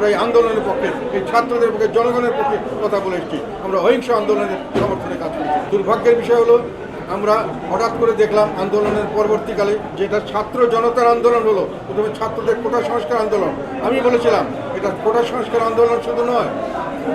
আমরা এই আন্দোলনের পক্ষে, এই ছাত্রদের পক্ষে, জনগণের পক্ষে কথা বলে এসেছি। আমরা অহিংস আন্দোলনের সমর্থনে কাজ করছি। দুর্ভাগ্যের বিষয় হলো আমরা হঠাৎ করে দেখলাম আন্দোলনের পরবর্তীকালে যেটা ছাত্র জনতার আন্দোলন হলো, প্রথমে ছাত্রদের কোটা সংস্কার আন্দোলন। আমি বলেছিলাম এটা কোটা সংস্কার আন্দোলন শুধু নয়,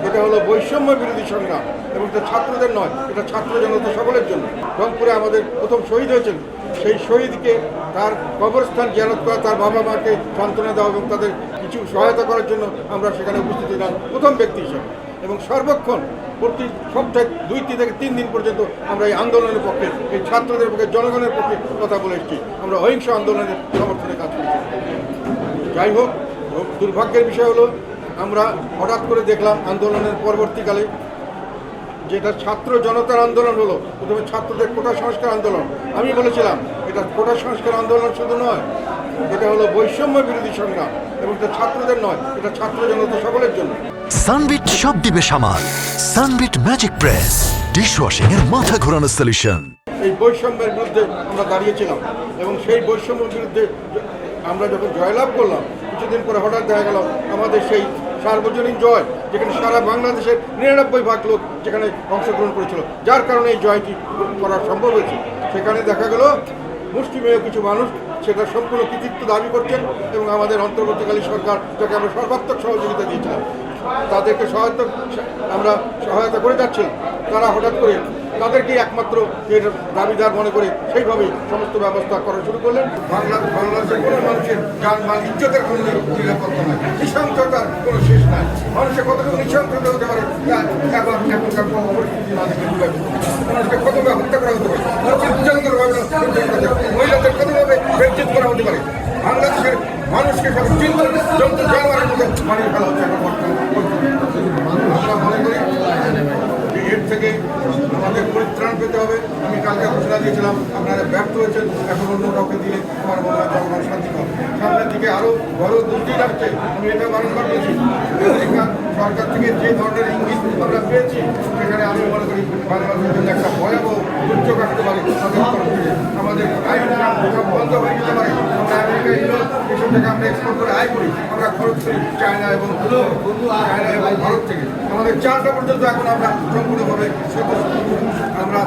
এটা হলো বৈষম্য বিরোধী সংগ্রাম, এবং এটা ছাত্রদের নয়, এটা ছাত্র জনতা সকলের জন্য। রংপুরে আমাদের প্রথম শহীদ হয়েছেন, সেই শহীদকে তার কবরস্থান জিয়ারত করা, তার বাবা মাকে সান্ত্বনা দেওয়া এবং তাদের কিছু সহায়তা করার জন্য আমরা সেখানে উপস্থিত ছিলাম প্রথম ব্যক্তি হিসেবে। এবং সর্বক্ষণ প্রতি সপ্তাহে 2 থেকে 3 দিন পর্যন্ত আমরা এই আন্দোলনের পক্ষে, এই ছাত্রদের পক্ষে, জনগণের পক্ষে কথা বলে এসেছি। আমরা অহিংস আন্দোলনের সমর্থনে কাজ করছি। যাই হোক, দুর্ভাগ্যের বিষয় হলো আমরা হঠাৎ করে দেখলাম আন্দোলনের পরবর্তীকালে যেটা ছাত্র জনতার আন্দোলন হলো, প্রথমে ছাত্রদের কোটা সংস্কার আন্দোলন। আমি বলেছিলাম এটা কোটা সংস্কার আন্দোলন শুধু নয়, এটা হলো বৈষম্য বিরোধী সংগ্রাম, এবং এটা ছাত্রদের নয়, এটা ছাত্র জনতা সকলের জন্য। সানবিট সব দিবে সামাল। সানবিট ম্যাজিক প্রেস ডিশওয়াশিং এর মাথা ঘোরানো সলিউশন। এই বৈষম্যের বিরুদ্ধে আমরা দাঁড়িয়েছিলাম, এবং সেই বৈষম্যের বিরুদ্ধে আমরা যখন জয়লাভ করলাম, কিছুদিন পরে হঠাৎ দেখা গেল আমাদের সেই সার্বজনীন জয়, যেখানে সারা বাংলাদেশের 99% লোক যেখানে অংশগ্রহণ করেছিল, যার কারণে এই জয়টি করা সম্ভব হয়েছে। সেখানে দেখা গেল মুষ্টিমেয় কিছু মানুষ সেটা সম্পূর্ণ কৃতিত্ব দাবি করছেন, এবং আমাদের অন্তর্বর্তীকালীন সরকার, যাকে আমরা সর্বাত্মক সহযোগিতা দিয়েছিলাম, তাদেরকে আমরা সহায়তা করে যাচ্ছিলাম, তারা হঠাৎ করে তাদেরকেই একমাত্র এর দাবিদার মনে করে সেইভাবেই সমস্ত ব্যবস্থা করা শুরু করলেন। বাংলাদেশের কোনো মানুষের জানমাল ইজ্জতের কোনো নিরাপত্তা নাই, নৃশংসতার কোনো শেষ নাই। মানুষের কতটুকু নৃশংসতা হতে পারে এখনকার পরিস্থিতি না দেখে মানুষকে কতভাবে হত্যা করা হতে পারে, মহিলাদের কতভাবে বেজ্জিত করা হতে পারে। বাংলাদেশের মানুষকে সব জন্তু জানোয়ারের মধ্যে মানিয়ে ফেলা হচ্ছে। আমরা মনে করি এর থেকে আমাদের পরিত্রাণ পেতে হবে। আমি কালকে ঘোষণা দিয়েছিলাম, আপনারা ব্যর্থ হয়েছেন, এখন অন্য কাউকে দিলে আমার মনে হয় জনগণ শান্তি পাবে। সামনের দিকে আরও বড় দুর্নীতি আসছে, আমি এটা বারংবার বলছি। সরকার থেকে যে ধরনের ইঙ্গিত আমরা পেয়েছি, সেখানে আমি মনে করি বাংলাদেশের জন্য একটা ভয়াবহ দুর্যোগ আসতে পারে। আমাদের আয় বন্ধ হয়ে যেতে পারে। আমরা আমেরিকা, ইউরোপ এসব থেকে আমরা এক্সপোর্ট করে আয় করি, আমরা খরচ করি চায়না এবং ভারত থেকে। আমাদের 4টা পর্যন্ত এখন আমরা সম্পূর্ণভাবে আমরা